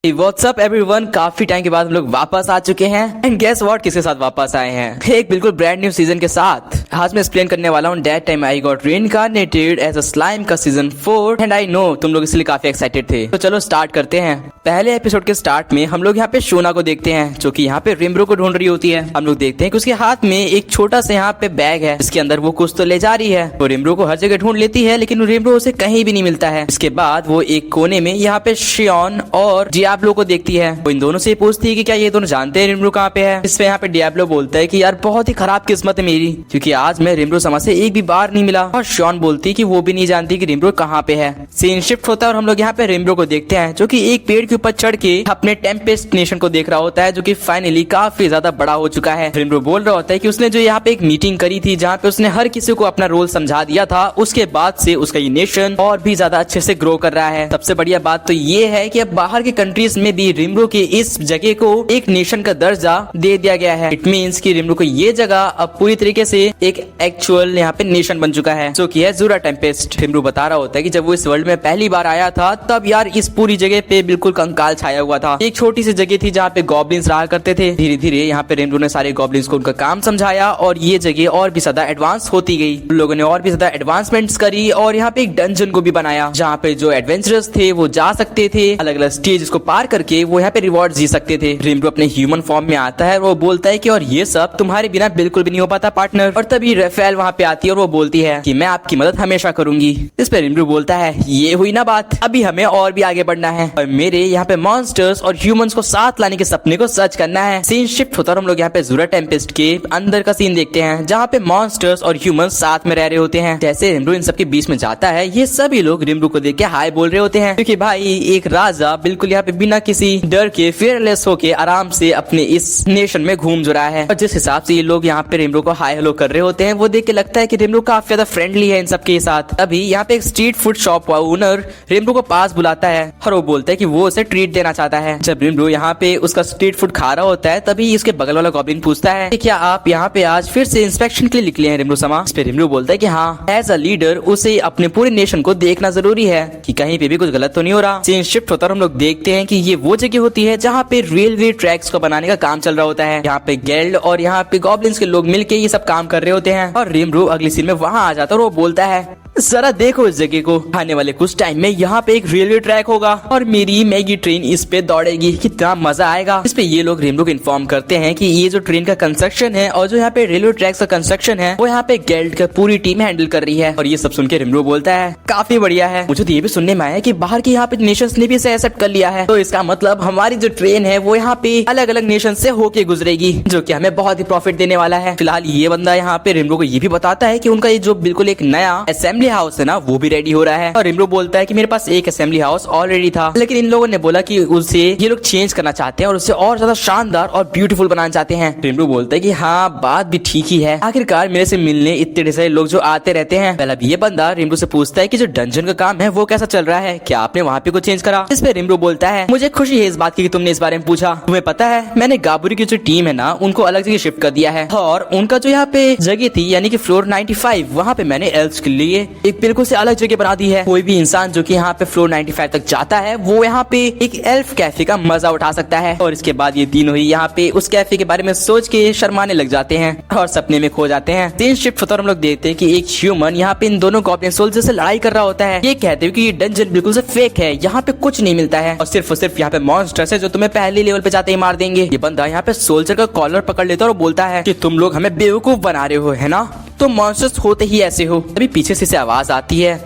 WhatsApp everyone, काफी time के बाद हम लोग वापस आ चुके हैं एंड गेस व्हाट किसके साथ वापस आए हैं, एक बिल्कुल ब्रांड न्यू सीजन के साथ। आज मैं एक्सप्लेन करने वाला हूँ that time I got reincarnated as a slime का सीजन 4 एंड आई नो तुम लोग इसलिए काफी एक्साइटेड थे। तो चलो स्टार्ट करते हैं। पहले एपिसोड के स्टार्ट में हम लोग यहाँ पे शोना को देखते हैं जो कि यहाँ पे रिम्ब्रो को ढूंढ रही होती है। हम लोग देखते हैं कि उसके हाथ में एक छोटा सा यहाँ पे बैग है जिसके अंदर वो कुछ तो ले जा रही है। वो रिम्ब्रो को हर जगह ढूंढ लेती है लेकिन रिम्ब्रो उसे कहीं भी नहीं मिलता है। इसके बाद वो एक कोने में यहाँ पे शियोन और डियाब्लो को देखती है। वो इन दोनों से पूछती है कि क्या ये दोनों जानते हैं रिम्ब्रो कहाँ पे है। इस पे यहाँ पे डियाब्लो बोलता है कि यार बहुत ही खराब किस्मत है मेरी, क्योंकि आज मैं रिम्ब्रो समाज से एक भी बार नहीं मिला। और शियोन बोलती है कि वो भी नहीं जानती कि रिम्ब्रो कहाँ पे है। सीन शिफ्ट होता है और हम लोग यहाँ पे रिम्ब्रो को देखते हैं जो कि एक पेड़ के ऊपर चढ़ के अपने टेम्पेस्ट नेशन को देख रहा होता है जो कि फाइनली काफी ज्यादा बड़ा हो चुका है। रिम्ब्रो बोल रहा होता है कि उसने जो यहाँ पे एक मीटिंग करी थी जहाँ पे उसने हर किसी को अपना रोल समझा दिया था, उसके बाद से उसका ये नेशन और भी ज्यादा अच्छे से ग्रो कर रहा है। सबसे बढ़िया बात तो ये है कि अब बाहर के कंट्रीज में भी रिम्ब्रो के इस जगह को एक नेशन का दर्जा दे दिया गया है। इट मीन्स कि रिम्ब्रो को ये जगह अब पूरी तरीके से एक एक्चुअल यहाँ पे नेशन बन चुका है जो कि है ज़ूरा टेम्पेस्ट। रिम्ब्रो बता रहा होता है कि जब वो इस वर्ल्ड में पहली बार आया था तब यार इस पूरी जगह पे बिल्कुल कंकाल छाया हुआ था। एक छोटी सी जगह थी जहाँ पे गॉब्लिन्स रहा करते थे। धीरे धीरे यहाँ पे रिम्ब्रो ने सारे गॉब्लिन्स को उनका काम समझाया और ये जगह और भी ज्यादा एडवांस होती गई। लोगों ने और भी ज्यादा एडवांसमेंट्स करी और यहाँ पे एक डंजन को भी बनाया जहाँ पे जो एडवेंचरर्स थे वो जा सकते थे, अलग अलग स्टेज को पार करके वो यहाँ पे रिवॉर्ड जी सकते थे। रिम्ब्रो अपने ह्यूमन फॉर्म में आता है और वो बोलता है कि और ये सब तुम्हारे बिना बिल्कुल भी नहीं हो पाता पार्टनर। और तभी रेफेल वहाँ पे आती है और वो बोलती है कि मैं आपकी मदद हमेशा करूंगी। इस पे रिम्ब्रो बोलता है ये हुई ना बात, अभी हमें और भी आगे बढ़ना है और मेरे यहाँ पे मॉन्स्टर्स और ह्यूमंस को साथ लाने के सपने को सच करना है। सीन शिफ्ट होता है और हम लोग यहाँ पे ज़ूरा टेम्पेस्ट के अंदर का सीन देखते हैं जहाँ पे मॉन्स्टर्स और ह्यूमंस साथ में रह रहे होते हैं। जैसे रिम्ब्रो इन सबके बीच में जाता है ये सभी लोग रिम्ब्रो को देख के हाय बोल रहे होते हैं, क्योंकि भाई एक राजा बिल्कुल यहाँ पे बिना किसी डर के फेयरलेस होके आराम से अपने इस नेशन में घूम जो रहा है। और जिस हिसाब से ये लोग यहाँ पे रिम्ब्रो को हाय हेलो कर रहे होते हैं वो देख के लगता है कि रिम्ब्रो काफी ज्यादा फ्रेंडली है इन सबके साथ। अभी यहाँ पे एक स्ट्रीट फूड शॉप ओनर रिम्ब्रो को पास बुलाता है और वो बोलता है कि वो उसे ट्रीट देना चाहता है। जब रिम्ब्रो यहाँ पे उसका स्ट्रीट फूड खा रहा होता है तभी उसके बगल वाला गॉब्लिन पूछता है कि क्या आप यहाँ पे आज फिर से इंस्पेक्शन के लिए निकले हैं रिम्ब्रो समा। इस पे रिम्ब्रो बोलता है कि हाँ, एज अ लीडर उसे अपने पूरे नेशन को देखना जरूरी है कि कहीं पे भी कुछ गलत तो नहीं हो रहा। सीन शिफ्ट होता है और हम लोग देखते हैं कि ये वो जगह होती है जहाँ पे रेलवे ट्रैक्स को बनाने का काम चल रहा होता है। यहाँ पे गेल्ड और यहाँ पे गॉब्लिन्स के लोग मिलके ये सब काम कर रहे होते हैं और रिम्ब्रो अगली सीन में वहाँ आ जाता है और वो बोलता है जरा देखो इस जगह को, आने वाले कुछ टाइम में यहाँ पे एक रेलवे ट्रैक होगा और मेरी मैगी ट्रेन इस पे दौड़ेगी, कितना मजा आएगा। इस पे ये लोग रिम्ब्रो को इन्फॉर्म करते हैं कि ये जो ट्रेन का कंस्ट्रक्शन है और जो यहाँ पे रेलवे ट्रैक का कंस्ट्रक्शन है वो यहाँ पे गेल्ड का पूरी टीम हैंडल कर रही है। और ये सब सुन के रिम्ब्रो बोलता है काफी बढ़िया है। मुझे तो ये भी सुनने में आया कि बाहर के यहाँ पे नेशंस ने भी इसे एक्सेप्ट कर लिया है, तो इसका मतलब हमारी जो ट्रेन है वो यहाँ पे अलग अलग नेशन से होके गुजरेगी जो की हमें बहुत ही प्रॉफिट देने वाला है। फिलहाल ये बंदा यहाँ पे रिम्ब्रो को ये भी बताता है कि उनका ये जो बिल्कुल एक नया असेंबली हाउस है ना वो भी रेडी हो रहा है। और रिम्ब्रो बोलता है कि मेरे पास एक असेंबली हाउस ऑलरेडी था लेकिन इन लोगों ने बोला कि उसे ये लोग चेंज करना चाहते हैं और उसे और ज्यादा शानदार और ब्यूटीफुल बनाना चाहते हैं। रिम्ब्रो बोलता है कि हाँ, बात भी ठीक ही है, आखिरकार मेरे से मिलने इतने ढेर सारे लोग जो आते रहते हैं। पहले ये बंदा रिम्ब्रो से पूछता है कि जो डंजन का काम है वो कैसा चल रहा है, क्या आपने वहाँ पे कुछ चेंज करा। इस पे रिम्ब्रो बोलता है मुझे खुशी है इस बात की कि तुमने इस बारे में पूछा। तुम्हें पता है मैंने गाबुरी की जो टीम है ना उनको अलग जगह शिफ्ट कर दिया है और उनका जो यहाँ पे जगह थी यानी कि फ्लोर 95 वहाँ पे मैंने एल्व्स के लिए एक बिल्कुल से अलग जगह बना दी है। कोई भी इंसान जो कि यहाँ पे फ्लोर 95 तक जाता है वो यहाँ पे एक एल्फ कैफे का मजा उठा सकता है। और इसके बाद ये तीनों ही यहाँ पे उस कैफे के बारे में सोच के शर्माने लग जाते हैं और सपने में खो जाते हैं। सीन शिफ्ट होता है और हम लोग देखते हैं कि एक ह्यूमन यहाँ पे इन दोनों गॉब्लिन सोल्जर से लड़ाई कर रहा होता है। ये कहते हैं कि ये डंजन बिल्कुल से फेक है, यहाँ पे कुछ नहीं मिलता है और सिर्फ यहाँ पे मॉन्स्टर्स है जो तुम्हें पहले लेवल पे जाते ही मार देंगे। ये बंदा यहाँ पे सोल्जर का कॉलर पकड़ लेता है और बोलता है कि तुम लोग हमें बेवकूफ बना रहे हो है ना, तुम मॉन्स्टर्स होते ही ऐसे हो। अभी पीछे से आवाज आती है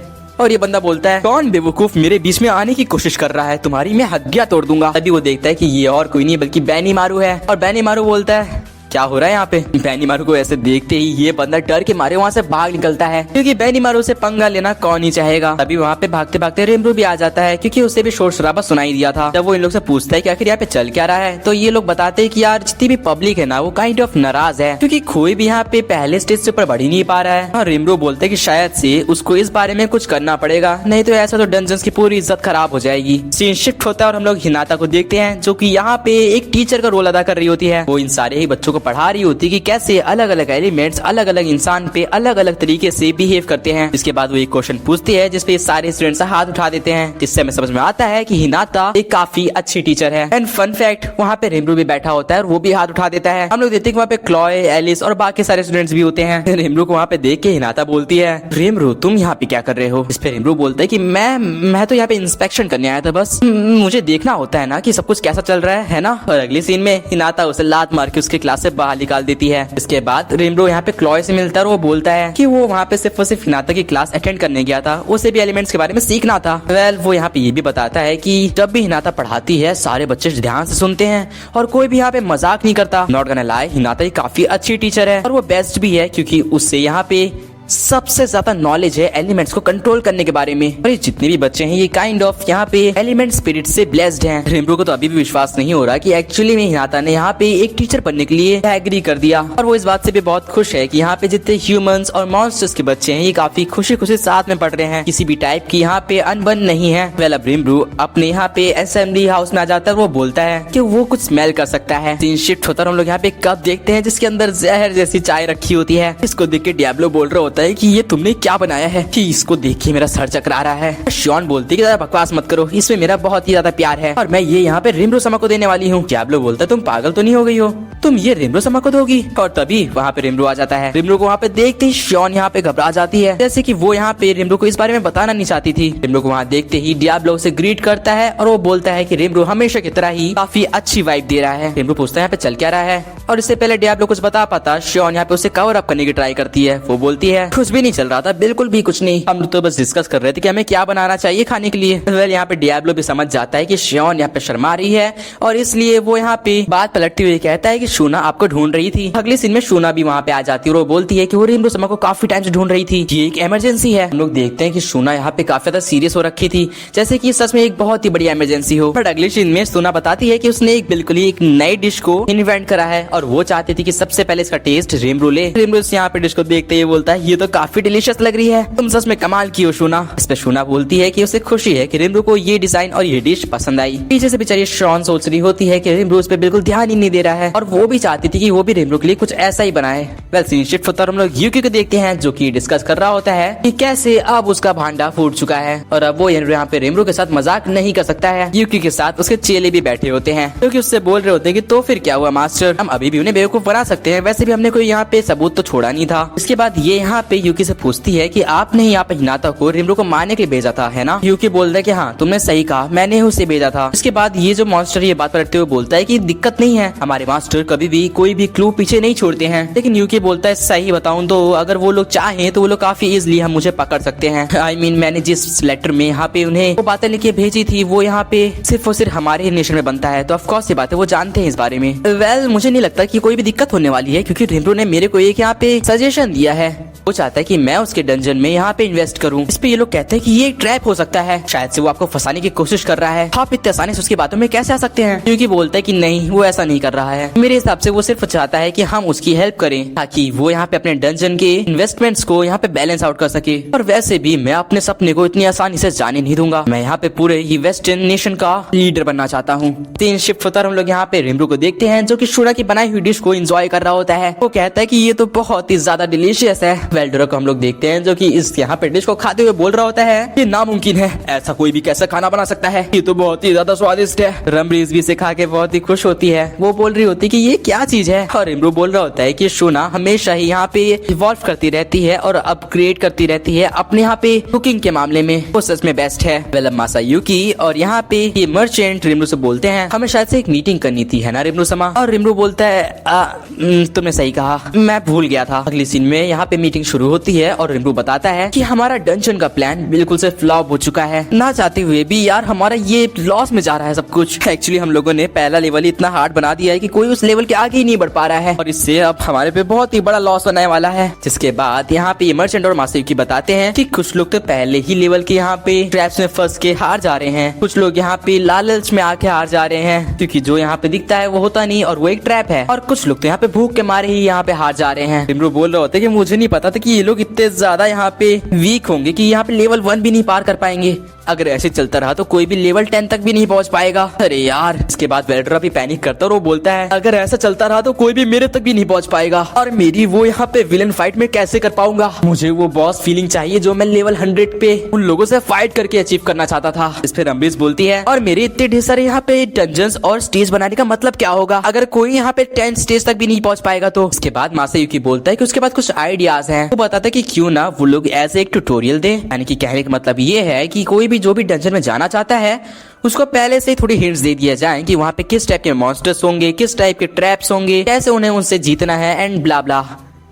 और ये बंदा बोलता है कौन बेवकूफ मेरे बीच में आने की कोशिश कर रहा है, तुम्हारी मैं हड्डियां तोड़ दूंगा। अभी वो देखता है कि ये और कोई नहीं बल्कि बेनीमारू है और बेनीमारू बोलता है क्या हो रहा है यहाँ पे। बेनीमारू को ऐसे देखते ही ये बंदा डर के मारे वहाँ से भाग निकलता है क्योंकि बेनीमारू से पंगा लेना कौन ही चाहेगा। तभी वहाँ पे भागते भागते रिम्ब्रो भी आ जाता है क्योंकि उसे भी शोर शराबा सुनाई दिया था। जब वो इन लोग से पूछता है कि आखिर यहाँ पे चल क्या रहा है तो ये लोग बताते हैं कि यार जितनी भी पब्लिक है ना वो काइंड ऑफ नाराज है क्योंकि कोई भी यहाँ पे पहले स्टेज से ऊपर बढ़ ही नहीं पा रहा है। और रिम्ब्रो बोलते है कि शायद से उसको इस बारे में कुछ करना पड़ेगा, नहीं तो ऐसा तो डंजन्स की पूरी इज्जत खराब हो जाएगी। सीन शिफ्ट होता है और हम लोग हिनाता को देखते हैं जो की यहाँ पे एक टीचर का रोल अदा कर रही होती है। वो इन सारे ही बच्चों को पढ़ा रही होती कि कैसे अलग अलग एलिमेंट्स अलग अलग इंसान पे अलग अलग तरीके से बिहेव करते हैं। इसके बाद वो एक क्वेश्चन पूछती है जिसपे सारे स्टूडेंट्स हाथ उठा देते हैं, जिससे हमें समझ में आता है कि हिनाता एक काफी अच्छी टीचर है। एंड फन फैक्ट, वहाँ पे रिमरू भी बैठा होता है और वो भी हाथ उठा देता है। हम लोग देखते हैं कि वहाँ पे क्लॉय, एलिस और बाकी सारे स्टूडेंट्स भी होते हैं। रिमरू को वहाँ पे देख के हिनाता बोलती है, रिमरू तुम यहाँ पे क्या कर रहे हो? इस पे रिमरू बोलता है कि मैं तो यहाँ पे इंस्पेक्शन करने आया था, बस मुझे देखना होता है ना कि सब कुछ कैसा चल रहा है ना। और अगले सीन में हिनाता उसे लात मार के उसके क्लास से बाहर निकाल देती है। इसके बाद रिमरू यहाँ पे क्लॉय से मिलता है और वो बोलता है कि वो वहाँ पे सिर्फ और सिर्फ हिनाता की क्लास अटेंड करने गया था, उसे भी एलिमेंट्स के बारे में सीखना था। वेल वो यहाँ पे ये भी बताता है कि जब भी हिनाता पढ़ाती है सारे बच्चे ध्यान से सुनते हैं और कोई भी यहाँ पे मजाक नहीं करता। नॉट गोना लाई, हिनाता काफी अच्छी टीचर है और वो बेस्ट भी है क्योंकि उससे यहाँ पे सबसे ज्यादा नॉलेज है एलिमेंट्स को कंट्रोल करने के बारे में। और ये जितने भी बच्चे हैं ये काइंड ऑफ यहाँ पे एलिमेंट स्पिरिट से ब्लेस्ड हैं। रिमरू को तो अभी भी विश्वास नहीं हो रहा कि एक्चुअली में हिनाता ने यहाँ पे एक टीचर बनने के लिए एग्री कर दिया। और वो इस बात से भी बहुत खुश है कि यहाँ पे जितने ह्यूमंस और मॉन्स्टर्स के बच्चे हैं ये काफी खुशी खुशी साथ में पढ़ रहे हैं, किसी भी टाइप की यहाँ पे अनबन नहीं है। वेल अब रिमरू अपने यहाँ पे असेंबली हाउस में आ जाता है, वो बोलता है कि वो कुछ स्मेल कर सकता है। सीन शिफ्ट होता है, हम लोग यहाँ पे कप देखते हैं जिसके अंदर जहर जैसी चाय रखी होती है। इसको देख के डियाब्लो बोल रहा होता है कि ये तुमने क्या बनाया है कि इसको देखिए मेरा सर चकरा रहा है। श्योन बोलती है कि ज्यादा बकवास मत करो, इसमें मेरा बहुत ही ज्यादा प्यार है और मैं ये यहाँ पे रिमरू समा को देने वाली हूँ। डियाब्लो बोलता है तुम पागल तो नहीं हो गई हो, तुम ये रिमरू समा को दोगी? और तभी वहाँ पे रिमरू आ जाता है। रिमरू को वहाँ पे देखते ही श्योन यहाँ पे घबरा जाती है, जैसे कि वो यहाँ पे रिमरू को इस बारे में बताना नहीं चाहती थी। रिमरू को वहाँ देखते ही डियाब्लो उसे ग्रीट करता है और वो बोलता है कि रिमरू हमेशा की तरह ही काफी अच्छी वाइब दे रहा है। रिमरू पूछता है यहाँ पे चल क्या रहा है और इससे पहले डियाब्लो कुछ बता पाता श्योन यहाँ पे उसे कवर अप करने की ट्राई करती है। वो बोलती है कुछ भी नहीं चल रहा था, बिल्कुल भी कुछ नहीं, हम तो बस डिस्कस कर रहे थे कि हमें क्या बनाना चाहिए खाने के लिए। वेल यहाँ पे डियाब्लो भी समझ जाता है कि श्योन यहाँ पे शर्मा रही है और इसलिए वो यहाँ पे बात पलटते हुए कहता है कि शूना आपको ढूंढ रही थी। अगले सीन में शूना भी वहाँ पे आ जाती है और वो बोलती है कि वो रिमरू समा को काफी टाइम से ढूंढ रही थी, ये एक इमरजेंसी है। हम लोग देखते हैं कि शूना यहाँ पे काफी ज्यादा सीरियस हो रखी थी, जैसे कि सच में एक बहुत ही बड़ी इमरजेंसी हो। बट अगले सीन में शूना बताती है कि उसने एक बिल्कुल ही एक नई डिश को इन्वेंट करा है और वो चाहती थी कि सबसे पहले इसका टेस्ट रिमरू ले। रिमरू यहाँ पे डिश को देखते ही बोलता है ये तो काफी डिलीशियस लग रही है, तुम सच में कमाल की हो शूना। इस पे शूना बोलती है कि उसे खुशी है कि रिमरू को ये डिजाइन और ये डिश पसंद आई। पीछे से बेचारी शॉन सोच रही होती है कि रिमरू उस पे बिल्कुल ध्यान ही नहीं दे रहा है और वो भी चाहती थी कि वो भी रिमरू के लिए कुछ ऐसा ही बनाए। वेल सीन शिफ्ट होता है, हम लोग यूकी को देखते हैं जो कि डिस्कस कर रहा होता है कि कैसे अब उसका भांडा फूट चुका है और अब वो यहाँ पे रिमरू के साथ मजाक नहीं कर सकता है। यूकी के साथ उसके चेले भी बैठे होते हैं क्योंकि उससे बोल रहे होते हैं कि तो फिर क्या हुआ मास्टर, हम अभी भी उन्हें बेवकूफ बना सकते हैं, वैसे भी हमने कोई यहाँ पे सबूत तो छोड़ा नहीं था। इसके बाद ये यहाँ पे यूकी से पूछती है कि आपने यहाँ पे हिनाता को रिमरू को मारने के लिए भेजा था है ना? यूकी बोलता है कि हाँ तुमने सही कहा, मैंने उसे भेजा था। इसके बाद ये जो मॉन्स्टर ये बात पलटते हुए बोलता है कि दिक्कत नहीं है, हमारे मास्टर कभी भी कोई भी क्लू पीछे नहीं छोड़ते हैं। लेकिन यूकी बोलता है सही बताऊं तो अगर वो लोग चाहें तो वो लोग काफी इजिली हम मुझे पकड़ सकते हैं। I mean, मैंने जिस लेटर में यहाँ पे उन्हें वो बातें लिख के भेजी थी वो यहाँ पे सिर्फ और सिर्फ हमारे नेशन में बनता है, तो ऑफ कोर्स ये बातें वो जानते हैं इस बारे में। वेल मुझे नहीं लगता कि कोई भी दिक्कत होने वाली है क्योंकि रिमरू ने मेरे को एक यहाँ पे सजेशन दिया है, वो चाहता है कि मैं उसके डंजन में यहाँ पे इन्वेस्ट करूँ। इस पे ये लोग कहते हैं कि ये एक ट्रैप हो सकता है, शायद से वो आपको फंसाने की कोशिश कर रहा है, आप इतने आसानी से उसकी बातों में कैसे आ सकते हैं? क्योंकि बोलता है कि नहीं वो ऐसा नहीं कर रहा है, मेरे हिसाब से वो सिर्फ चाहता है कि हम उसकी हेल्प करें ताकि वो यहाँ पे अपने डंजन के इन्वेस्टमेंट्स को यहाँ पे बैलेंस आउट कर सके। और वैसे भी मैं अपने सपने को इतनी आसानी से जाने नहीं दूंगा, मैं यहाँ पे पूरे ही वेस्टर्न नेशन का लीडर बनना चाहता हूँ। तीन शिफ्ट होता है, हम लोग यहाँ पे रिमरू को देखते हैं जो कि शूना की बनाई हुई डिश को एंजॉय कर रहा होता है। वो कहता है कि ये तो बहुत ही ज्यादा डिलीशियस है। वेल्डरो को हम लोग देखते हैं जो कि इस यहाँ पे डिश को खाते हुए बोल रहा होता है ये नामुमकिन है, ऐसा कोई भी कैसा खाना बना सकता है, ये तो बहुत ही ज्यादा स्वादिष्ट है। रमरीज भी इसे खा के बहुत ही खुश होती है, वो बोल रही होती है कि ये क्या चीज है और रिमरू बोल रहा होता है कि शूना हमेशा ही यहाँ पे इवॉल्व करती रहती है और अपग्रेड करती रहती है अपने यहाँ पे कुकिंग के मामले में, वो सच में बेस्ट है। वेल मासायुकी और यहाँ पे ये मर्चेंट रिमरू से बोलते हैं हमें शायद से एक मीटिंग करनी थी है ना रिमरू समा? और रिमरू बोलता है तुमने सही कहा, मैं भूल गया था। अगली सीन में यहाँ पे मीटिंग शुरू होती है और रिमरू बताता है कि हमारा डंजन का प्लान बिल्कुल से फ्लॉप हो चुका है, ना चाहते हुए भी यार हमारा ये लॉस में जा रहा है सब कुछ। एक्चुअली हम लोगों ने पहला लेवल इतना हार्ड बना दिया है कि कोई उस लेवल के आगे ही नहीं बढ़ पा रहा है और इससे अब हमारे पे बहुत ही बड़ा लॉस बनाने वाला है। जिसके बाद यहाँ पे मर्चेंट और मासायुकी बताते हैं कि कुछ लोग तो पहले ही लेवल के यहाँ पे ट्रैप्स में फंस के हार जा रहे हैं, कुछ लोग यहाँ पे लालच में आके हार जा रहे हैं क्योंकि जो यहाँ पे दिखता है वो होता नहीं और वो एक ट्रैप है। है और कुछ लोग तो यहाँ पे भूख के मारे ही यहाँ पे हार जा रहे हैं। रिमरू बोल रहे होते कि मुझे नहीं पता था कि ये लोग इतने ज्यादा यहाँ पे वीक होंगे कि यहाँ पे लेवल 1 भी नहीं पार कर पाएंगे। अगर ऐसे चलता रहा तो कोई भी लेवल 10 तक भी नहीं पहुंच पाएगा। अरे यार, इसके बाद वेल्ड्रा भी पैनिक करता है और वो बोलता है अगर ऐसा चलता रहा तो कोई भी मेरे तक भी नहीं पहुंच पाएगा और मेरी वो यहाँ पे विलन फाइट में कैसे कर पाऊंगा। मुझे वो बॉस फीलिंग चाहिए जो मैं लेवल 100 पे उन लोगों से फाइट करके अचीव करना चाहता था। इस पे रम्बीस बोलती है और मेरे इतने ढेर सारे यहाँ पे डंजन्स और स्टेज बनाने का मतलब क्या होगा अगर कोई यहाँ पे 10 स्टेज तक भी नहीं पहुंच पाएगा तो। इसके बाद मासायुकी बोलता है कि उसके बाद कुछ आइडियाज हैं। वो बताता है कि क्यों ना वो लोग ऐसे एक ट्यूटोरियल दें, यानी कि कहने का मतलब ये है कि कोई भी जो भी डंजन में जाना चाहता है उसको पहले से ही थोड़ी हिंट्स दे दिया जाए कि वहाँ पे किस टाइप के मॉन्स्टर्स होंगे, किस टाइप के ट्रैप्स होंगे, कैसे उन्हें उनसे जीतना है एंड ब्ला ब्ला।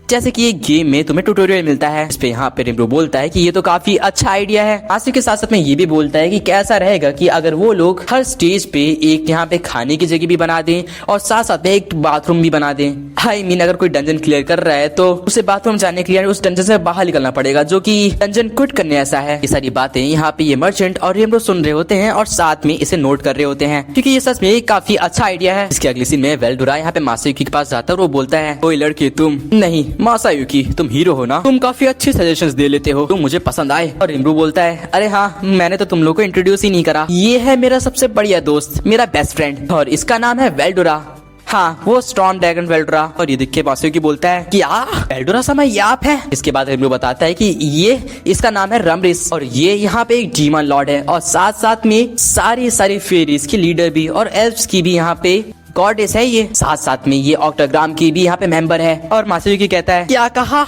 जैसे कि ये गेम में तुम्हें ट्यूटोरियल मिलता है। इस पे यहाँ पे रिमरू बोलता है कि ये तो काफी अच्छा आइडिया है। आसिफ के साथ साथ में ये भी बोलता है कि कैसा रहेगा कि अगर वो लोग हर स्टेज पे एक यहाँ पे खाने की जगह भी बना दें और साथ साथ में एक बाथरूम भी बना दें। आई मीन अगर कोई डंजन क्लियर कर रहा है तो उसे बाथरूम जाने के लिए उस डंजन से बाहर निकलना पड़ेगा, जो कि डंजन क्विट करने ऐसा है। ये सारी बातें यहाँ पे ये मर्चेंट और रिमरू सुन रहे होते हैं और साथ में इसे नोट कर रहे होते हैं क्योंकि ये सच में काफी अच्छा आइडिया है। इसके अगले सीन में वेल्डुरा यहाँ पे मासायुकी के पास जाता है और वो बोलता है कोई लड़की तुम नहीं मासायुकी तुम हीरो हो ना, तुम काफी अच्छे सजेशंस दे लेते हो, तुम मुझे पसंद आए। और रिमरू बोलता है अरे हाँ, मैंने तो तुम लोग को इंट्रोड्यूस ही नहीं करा, ये है मेरा सबसे बढ़िया दोस्त, मेरा बेस्ट फ्रेंड और इसका नाम है वेल्डुरा। हाँ, वो स्टॉर्म ड्रैगन वेल्डुरा। और ये देख के मासायुकी बोलता है क्या वेल्डुरा समय याप है। इसके बाद रिमरू बताता है कि ये इसका नाम है रमरिस और ये यहाँ पे एक डीमन लॉर्ड है और साथ साथ में सारी फेरीज की लीडर भी और एल्फ्स की भी यहाँ पे गॉडेस है ये, साथ साथ में ये ऑक्टाग्राम की भी यहाँ पे मेंबर है। और मासायुकी कहता है क्या कहा,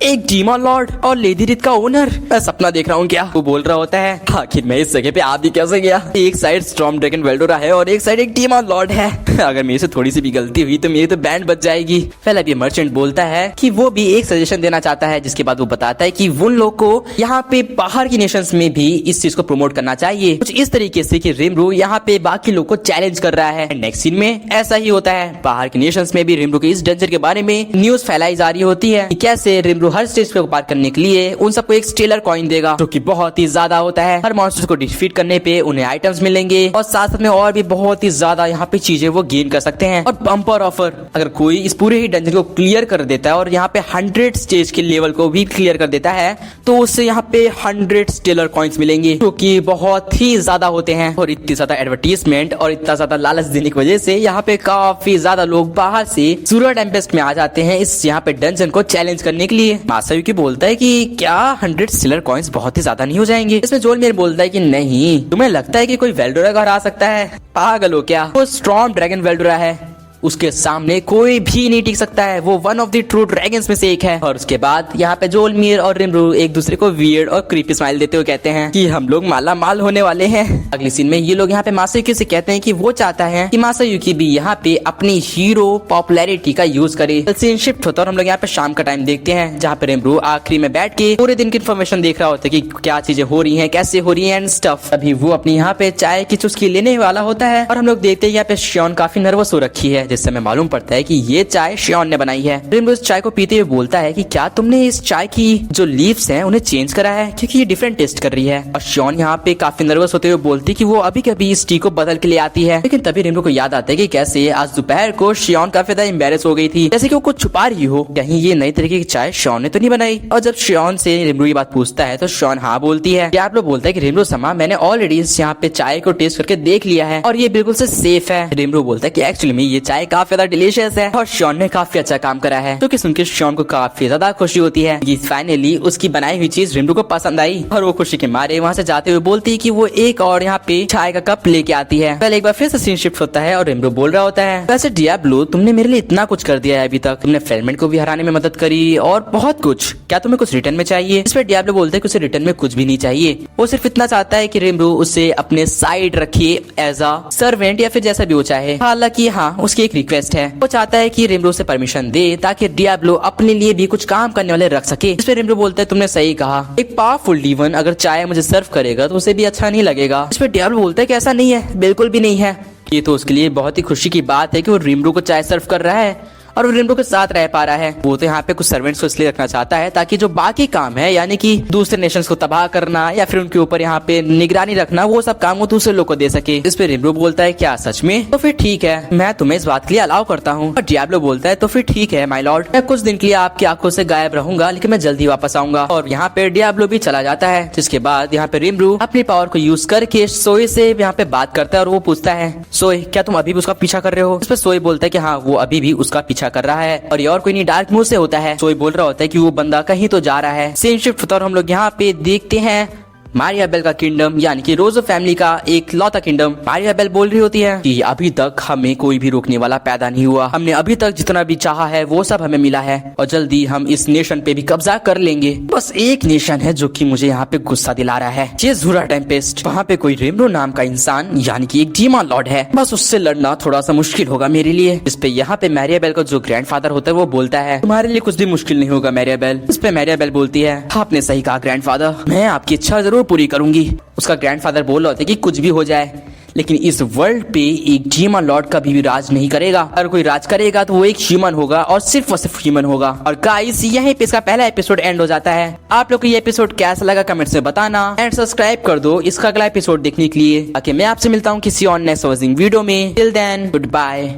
एक डीमन लॉर्ड और लेडी रिथ का ओनर, मैं सपना देख रहा हूँ क्या। वो बोल रहा होता है आखिर मैं इस जगह पे आ भी कैसे गया। एक साइड स्टॉर्म ड्रैगन वेल्डोरा है और एक साइड एक डीमन लॉर्ड है। अगर मेरे से थोड़ी सी भी गलती हुई तो मेरी तो बैंड बच जाएगी। पहले ये मर्चेंट बोलता है कि वो भी एक सजेशन देना चाहता है, जिसके बाद वो बताता है कि उन लोग को यहाँ पे बाहर की नेशंस में भी इस चीज को प्रमोट करना चाहिए, कुछ इस तरीके से कि रिमरू यहाँ पे बाकी लोग को चैलेंज कर रहा है। नेक्स्ट सीन में ऐसा ही होता है, बाहर की नेशंस में भी रिमरू के इस डंजन के बारे में न्यूज फैलाई जा रही होती है कि कैसे रिमरू हर स्टेज पे पार करने के लिए उन सबको एक स्टेलर कॉइन देगा जो कि बहुत ही ज्यादा होता है। हर मॉन्स्टर को डिफीट करने पे उन्हें आइटम्स मिलेंगे और साथ में और भी बहुत ही ज्यादा यहाँ पे चीजें वो गेन कर सकते हैं। और बम्पर ऑफर, अगर कोई इस पूरे ही डंजन को क्लियर कर देता है और यहाँ पे 100 स्टेज के लेवल को भी क्लियर कर देता है तो उससे यहाँ पे 100 स्टेलर कॉइन्स मिलेंगे जो कि बहुत ही ज्यादा होते हैं। और इतनी ज्यादा एडवर्टीजमेंट और इतना ज्यादा लालच देने की वजह से यहाँ पे काफी ज्यादा लोग बाहर से सूरज टेम्पेस्ट में आ जाते हैं इस यहाँ पे डंजन को चैलेंज करने के लिए। मासायुकी बोलता है कि क्या 100 स्टेलर कॉइन्स बहुत ही ज्यादा नहीं हो जाएंगे। इसमें जोलमेर बोलता है कि नहीं, तुम्हें लगता है कि कोई वेल्डोरा को हरा सकता है, पागल हो क्या, वो स्टॉर्म ड्रैगन वेल्डोरा है, उसके सामने कोई भी नहीं टिक सकता है, वो one of the true dragons में से एक है। और उसके बाद यहाँ पे जोलमीर और रिमरू एक दूसरे को वियर्ड और क्रीपी स्माइल देते हुए कहते हैं कि हम लोग माला माल होने वाले हैं। अगले सीन में ये लोग यहाँ पे मासायुकी से कहते हैं कि वो चाहता है कि मासायुकी भी यहाँ पे अपनी हीरो पॉपुलैरिटी का यूज करे। सीन शिफ्ट होता है और हम लोग यहाँ पे शाम का टाइम देखते हैं जहाँ पे रिमरू आखिरी में बैठ के पूरे दिन की इन्फॉर्मेशन देख रहा होता है कि क्या चीजें हो रही है, कैसे हो रही है एंड स्टफ। अभी वो अपनी यहाँ पे चाय की चुस्की लेने वाला होता है और हम लोग देखते हैं यहाँ पे श्योन काफी नर्वस हो रखी है, जिससे हमें मालूम पड़ता है कि ये चाय श्योन ने बनाई है। रिमरू इस चाय को पीते हुए बोलता है कि क्या तुमने इस चाय की जो लीव्स हैं उन्हें चेंज करा है क्योंकि ये डिफरेंट टेस्ट कर रही है। और श्योन यहाँ पे काफी नर्वस होते हुए बोलती कि वो अभी कभी इस टी को बदल के ले आती है। लेकिन तभी रिमरू को याद आता है कि कैसे आज दोपहर को श्योन काफी ज्यादा एम्बेरस हो गई थी, जैसे कि वो कुछ छुपा रही हो, कहीं ये नई तरीके की चाय श्योन ने तो नहीं बनाई। और जब श्योन से रिमरू ये बात पूछता है तो श्योन हाँ बोलती है। डियाब्लो बोलता है कि रिमरू समा, मैंने ऑलरेडी इस यहाँ पे चाय को टेस्ट करके देख लिया है और ये बिल्कुल से सेफ है। रिमरू बोलता है कि एक्चुअली में ये चाय काफी ज्यादा डिलीशियस है और श्योन ने काफी अच्छा काम करा है, तो सुन के श्योन को काफी ज्यादा खुशी होती है कि फाइनली उसकी बनाई हुई चीज रिमरू को पसंद आई। और वो खुशी के मारे वहाँ से जाते हुए बोलती है कि वो एक और यहाँ पे चाय का कप लेके आती है। पहले एक बार फिर से सीन शिफ्ट होता है और रिमरू बोल रहा होता है, वैसे डियाब्लो तुमने मेरे लिए इतना कुछ कर दिया है अभी तक, तुमने फेलमेंट को भी हराने में मदद करी और बहुत कुछ, क्या तुम्हें कुछ रिटर्न में चाहिए। इस पर डियाब्लो बोलता है कि उसे रिटर्न में कुछ भी नहीं चाहिए, वो सिर्फ इतना चाहता है कि रिमरू उसे अपने साइड रखे एज अ सर्वेंट या फिर जैसा भी वो चाहे। हालांकि हाँ, उसकी एक रिक्वेस्ट है, वो चाहता है कि रिमरू से परमिशन दे ताकि डियाब्लो अपने लिए भी कुछ काम करने वाले रख सके। इस पे रिमरू बोलता है तुमने सही कहा, एक पावरफुल डीमन अगर चाय मुझे सर्व करेगा तो उसे भी अच्छा नहीं लगेगा। इस पे डियाब्लो बोलता है कि ऐसा नहीं है, बिल्कुल भी नहीं है, ये तो उसके लिए बहुत ही खुशी की बात है कि वो रिमरू को चाय सर्व कर रहा है और वो रिम्बो के साथ रह पा रहा है। वो तो यहाँ पे कुछ सर्वेंट्स को इसलिए रखना चाहता है ताकि जो बाकी काम है, यानी कि दूसरे नेशंस को तबाह करना या फिर उनके ऊपर यहाँ पे निगरानी रखना, वो सब काम वो दूसरे लोग को दे सके। इस पे रिम्बो बोलता है क्या सच में? तो फिर ठीक है, मैं तुम्हें इस बात के लिए अलाउ करता हूँ। और डियाब्लो बोलता है तो फिर ठीक है माय लॉर्ड, मैं कुछ दिन के लिए आपकी आंखों से गायब रहूंगा, लेकिन मैं जल्दी वापस आऊंगा। और यहाँ पे डियाब्लो भी चला जाता है। जिसके बाद यहाँ पे रिम्बो अपनी पावर को यूज करके सोए से यहाँ पे बात करता है और वो पूछता है सोए क्या तुम अभी भी उसका पीछा कर रहे हो? इस पे सोए बोलता है कि हाँ वो अभी भी उसका पीछा कर रहा है और ये और कोई नहीं डार्क मूड से होता है। सोए बोल रहा होता है कि वो बंदा कहीं तो जा रहा है। सेम शिफ्ट होता है और हम लोग यहाँ पे देखते हैं मारियाबेल का किंगडम, यानी कि रोजो फैमिली का एक लौता किंगडम। मारियाबेल बोल रही होती है कि अभी तक हमें कोई भी रोकने वाला पैदा नहीं हुआ, हमने अभी तक जितना भी चाहा है वो सब हमें मिला है और जल्दी हम इस नेशन पे भी कब्जा कर लेंगे। बस एक नेशन है जो कि मुझे यहाँ पे गुस्सा दिला रहा है, चेज़ुरा टेम्पेस्ट। वहाँ पे कोई रेमरो नाम का इंसान यानी कि एक डीमन लॉर्ड है, बस उससे लड़ना थोड़ा सा मुश्किल होगा मेरे लिए। इस पे यहाँ पे मारियाबेल का जो ग्रैंडफादर होता है वो बोलता है तुम्हारे लिए कुछ भी मुश्किल नहीं होगा मारियाबेल। इस पे मारियाबेल बोलती है आपने सही कहा ग्रैंडफादर, मैं आपकी इच्छा जरूर पूरी करूंगी। उसका ग्रैंडफादर बोल रहा था कि कुछ भी हो जाए लेकिन इस वर्ल्ड पे एक डीमन लॉर्ड कभी भी राज नहीं करेगा। अगर कोई राज करेगा तो वो एक ह्यूमन होगा और सिर्फ ह्यूमन होगा। और गाइस यहीं पे इसका पहला एपिसोड एंड हो जाता है। आप लोग को ये एपिसोड कैसा लगा कमेंट्स में बताना एंड सब्सक्राइब कर दो इसका अगला एपिसोड देखने के लिए। ताकि मैं आपसे मिलता हूँ किसी और नेक्स्ट वीडियो में। Till then good bye.